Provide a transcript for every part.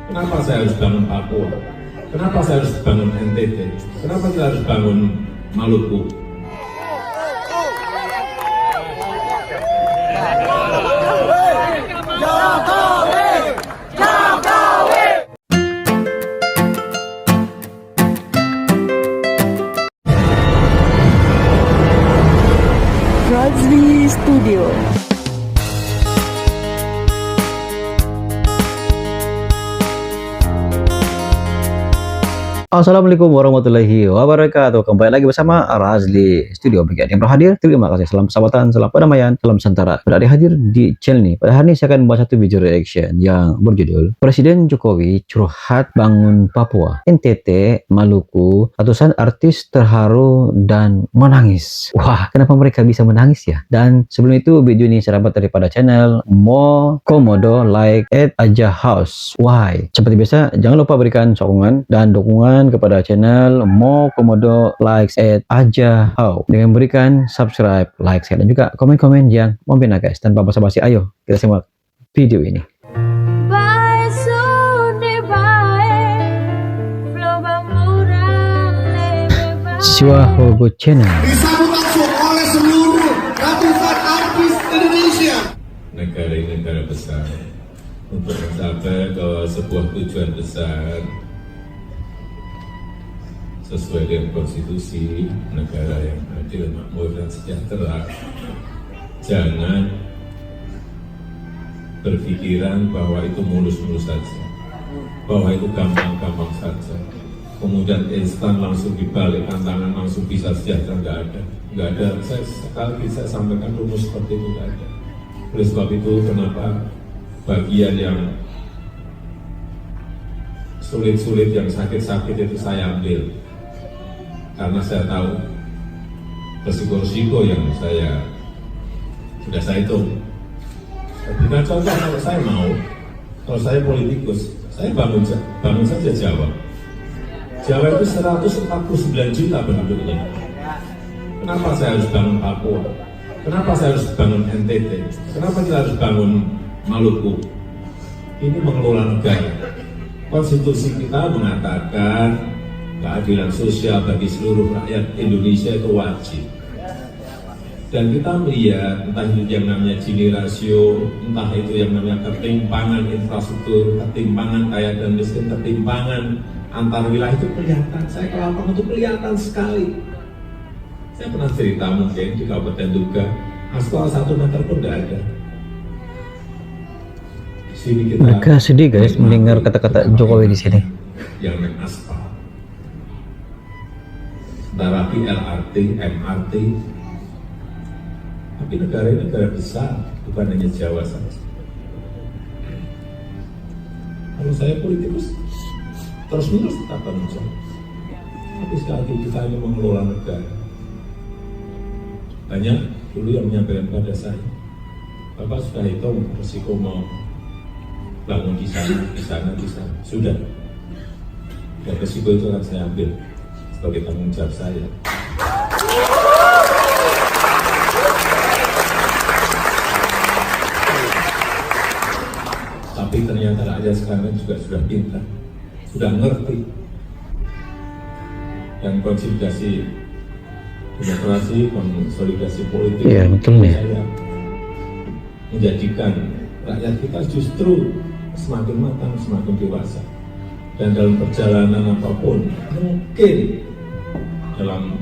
Kenapa saya harus bangun Papua? Kenapa saya harus bangun NTT? Kenapa kita harus bangun Maluku? Razvi Studio. Assalamualaikum warahmatullahi wabarakatuh. Kembali lagi bersama Razli Studio. Bagi yang berhadir, terima kasih. Salam persahabatan, salam perdamaian, salam Nusantara. Berada hadir di channel ini. Pada hari ini saya akan membuat satu video reaction yang berjudul Presiden Jokowi curhat bangun Papua, NTT, Maluku, ratusan artis terharu dan menangis. Wah, kenapa mereka bisa menangis ya? Dan sebelum itu, video ini saya dapat daripada channel Mo Komodo Like at Aja House. Why? Seperti biasa, jangan lupa berikan sokongan dan dukungan kepada channel Mo Komodo Likes at Aja How dengan berikan subscribe, like, share, dan juga komen-komen yang membina guys. Tanpa basa-basi, ayo kita simak video ini. Siswa Hogo Channel disambut langsung oleh seluruh ratusan artis Indonesia. Negara ini negara besar. Untuk mencapai ke sebuah tujuan besar sesuai dengan konstitusi, negara yang adil, makmur, dan sejahtera, jangan berpikiran bahwa itu mulus-mulus saja, bahwa itu gampang-gampang saja, kemudian instan langsung dibalik tantangan langsung bisa sejahtera. Nggak ada. Sekali lagi saya sampaikan rumus seperti itu nggak ada. Oleh sebab itu kenapa bagian yang sulit-sulit, yang sakit-sakit itu saya ambil, karena saya tahu resiko-resiko yang sudah saya hitung. Bukan contoh, kalau saya mau, kalau saya politikus, saya bangun saja Jawa. Jawa itu 149 juta penduduknya. Kenapa saya harus bangun Papua? Kenapa saya harus bangun NTT? Kenapa kita harus bangun Maluku? Ini mengelola negara. Konstitusi kita mengatakan keadilan sosial bagi seluruh rakyat Indonesia itu wajib. Dan kita melihat entah itu yang namanya Gini rasio, entah itu yang namanya ketimpangan infrastruktur, ketimpangan kaya dan miskin, ketimpangan antar wilayah itu kelihatan. Saya ke Lampung itu kelihatan sekali. Saya pernah cerita mungkin di Kabupaten Duga, aspal 1 meter pun tidak ada. Di sini kita mereka sedih guys mendengar kata-kata Jokowi di sini. Yang main aspal. Sementara LRT, MRT, tapi negara ini negara besar, bukan hanya Jawa saja. Kalau saya politikus, terus-menerus tetap tanggung jawab. Tapi sekali lagi kita ini mengelola negara. Banyak dulu yang menyampaikan pada saya, Bapak sudah hitung resiko mau bangun di sana. Sudah. Dan resiko itu akan saya ambil sebagai tanggung jawab saya. Tapi ternyata rakyat sekarang juga sudah pintar, sudah ngerti. Dan konsolidasi demokrasi, konsolidasi politik, iya, betul nih. saya menjadikan rakyat kita justru semakin matang, semakin dewasa. Dan dalam perjalanan apapun, mungkin dalam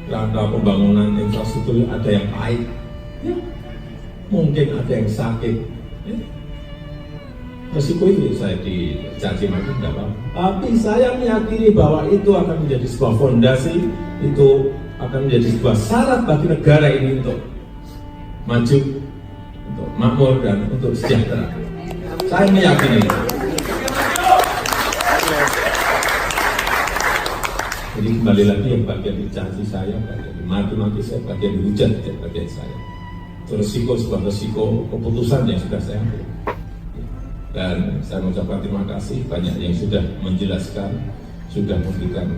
rangka pembangunan infrastruktur ada yang pahit, ya. Mungkin ada yang sakit, ya. Resiko itu saya dicaci maki tidak apa-apa. Tapi saya meyakini bahwa itu akan menjadi sebuah fondasi, itu akan menjadi sebuah syarat bagi negara ini untuk maju, untuk makmur, dan untuk sejahtera. Saya meyakini itu. Jadi kembali lagi yang bagian dicaci saya, bagian dimaki-maki saya, bagian dihujat bagian saya. Itu resiko, sebuah resiko keputusan yang sudah saya ambil. Dan saya mengucapkan terima kasih banyak yang sudah menjelaskan, sudah memberikan,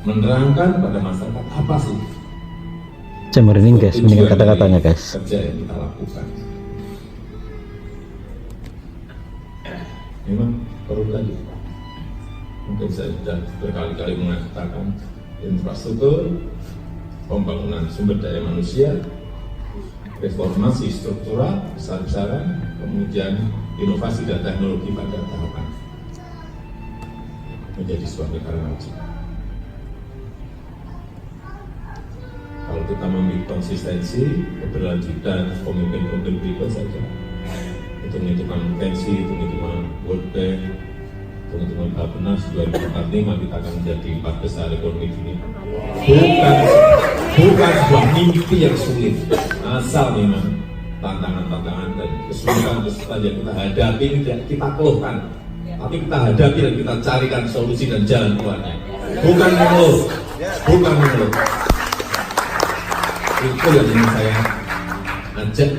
menerangkan pada masyarakat apa sih Saya merinding guys mendengar kata-katanya guys. kerja yang kita lakukan. Memang korup tadi. Mungkin saya sudah berkali-kali mengatakan infrastruktur, pembangunan sumber daya manusia, reformasi struktural besar-besaran, kemudian inovasi dan teknologi pada tahapan menjadi sebuah negara maju. Kalau kita memiliki konsistensi, keberlanjutan pemimpin-pemimpin berikut saja, hitung-hitungan pensi, hitung-hitungan World Bank, hitung-hitungan Bappenas 2045 kita akan menjadi 4 besar ekonomi dunia. Bukan sebuah mimpi yang sulit, asal memang tantangan-tantangan dan kesulitan-kesulitan yang kita hadapi ini tidak kita keluhkan, tapi kita hadapi dan kita carikan solusi dan jalan keluarnya. Bukan mengeluh, bukan mengeluh. Itu yang ingin saya ajak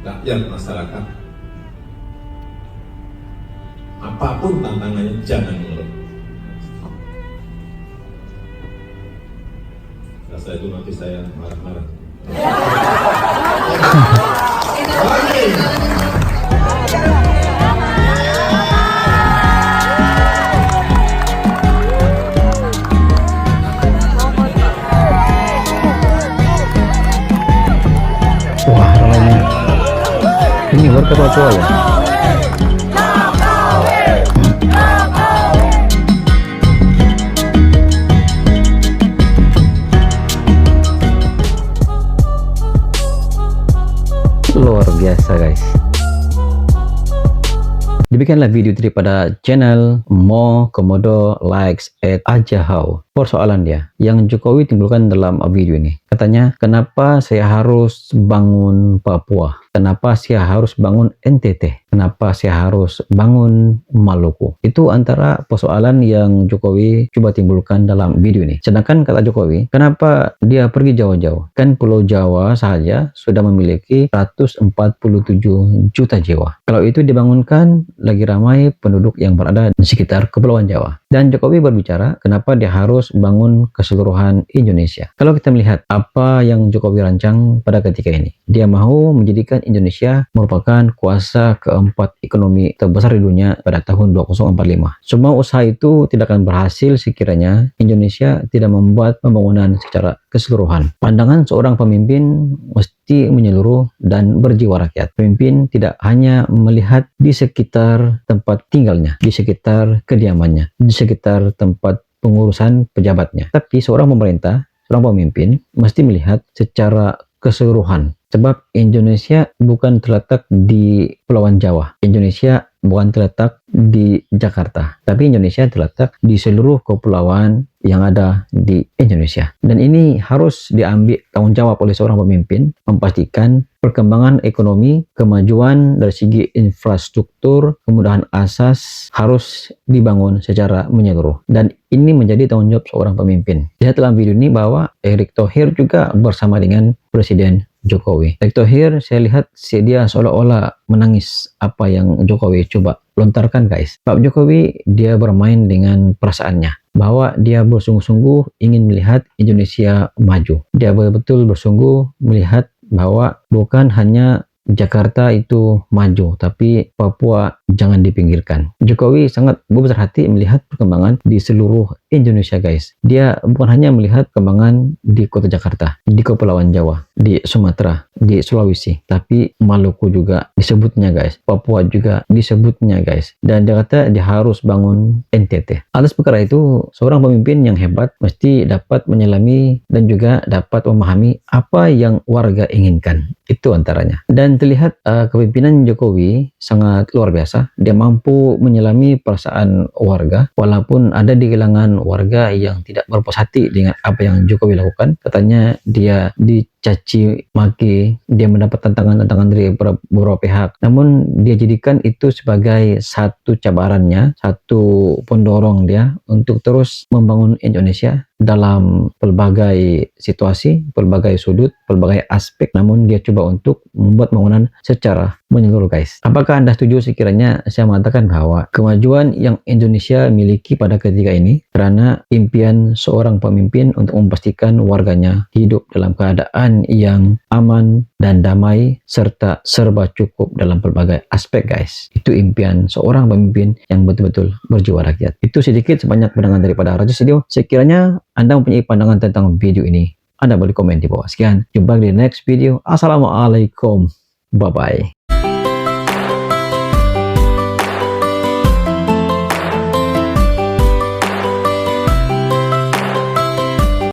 rakyat masyarakat. Apapun tantangannya, jangan mengeluh. Rasa itu nanti saya marah-marah. Wah, ramainya. Ini warga Papua ya. Luar biasa guys. Demikianlah video daripada channel Mo Komodo Likes at Ajahau. Persoalan dia yang Jokowi timbulkan dalam video ini. Katanya, kenapa saya harus bangun Papua? Kenapa saya harus bangun NTT? Kenapa saya harus bangun Maluku? Itu antara persoalan yang Jokowi coba timbulkan dalam video ini. Sedangkan kata Jokowi, kenapa dia pergi jauh-jauh? Kan Pulau Jawa saja sudah memiliki 147 juta jiwa. Kalau itu dibangunkan, lagi ramai penduduk yang berada di sekitar Kepulauan Jawa. Dan Jokowi berbicara, kenapa dia harus bangun keseluruhan Indonesia. Kalau kita melihat apa yang Jokowi rancang pada ketika ini, dia mau menjadikan Indonesia merupakan kuasa keempat ekonomi terbesar di dunia pada tahun 2045. Semua usaha itu tidak akan berhasil sekiranya Indonesia tidak membuat pembangunan secara keseluruhan. Pandangan seorang pemimpin mesti menyeluruh dan berjiwa rakyat. Pemimpin tidak hanya melihat di sekitar tempat tinggalnya, di sekitar kediamannya, di sekitar tempat pengurusan pejabatnya. Tapi seorang pemerintah, seorang pemimpin mesti melihat secara keseluruhan. Sebab Indonesia bukan terletak di Kepulauan Jawa. Indonesia bukan terletak di Jakarta. Tapi Indonesia terletak di seluruh kepulauan yang ada di Indonesia. Dan ini harus diambil tanggung jawab oleh seorang pemimpin, memastikan perkembangan ekonomi, kemajuan dari segi infrastruktur, kemudahan asas harus dibangun secara menyeluruh. Dan ini menjadi tanggung jawab seorang pemimpin. Lihat dalam video ini bahwa Erick Thohir juga bersama dengan Presiden Jokowi. Erick Thohir, saya lihat dia seolah-olah menangis apa yang Jokowi coba lontarkan guys. Pak Jokowi dia bermain dengan perasaannya, bahwa dia bersungguh-sungguh ingin melihat Indonesia maju. Dia betul-betul bersungguh melihat bahwa bukan hanya Jakarta itu maju, tapi Papua jangan dipinggirkan. Jokowi sangat berbesar hati melihat perkembangan di seluruh Indonesia guys. Dia bukan hanya melihat perkembangan di kota Jakarta, di Kepulauan Jawa, di Sumatera, di Sulawesi, tapi Maluku juga disebutnya guys, Papua juga disebutnya guys. Dan dia kata dia harus bangun NTT. Atas perkara itu, seorang pemimpin yang hebat mesti dapat menyelami dan juga dapat memahami apa yang warga inginkan. Itu antaranya. Dan terlihat kepemimpinan Jokowi sangat luar biasa. Dia mampu menyelami perasaan warga, walaupun ada di kalangan warga yang tidak berpuas hati dengan apa yang Jokowi lakukan. Katanya dia dicaci maki, dia mendapat tantangan-tantangan dari beberapa pihak. Namun dia jadikan itu sebagai satu cabarannya, satu pendorong dia untuk terus membangun Indonesia dalam pelbagai situasi, pelbagai sudut, pelbagai aspek. Namun dia coba untuk membuat bangunan secara menyeluruh guys. Apakah Anda setuju sekiranya saya mengatakan bahwa kemajuan yang Indonesia miliki pada ketika ini karena impian seorang pemimpin untuk memastikan warganya hidup dalam keadaan pemerintahan yang aman dan damai serta serba cukup dalam berbagai aspek, guys. Itu impian seorang pemimpin yang betul-betul berjiwa rakyat. Itu sedikit sebanyak pandangan daripada Raja Studio. Sekiranya Anda mempunyai pandangan tentang video ini, Anda boleh komen di bawah. Sekian, jumpa di next video. Assalamualaikum. Bye-bye.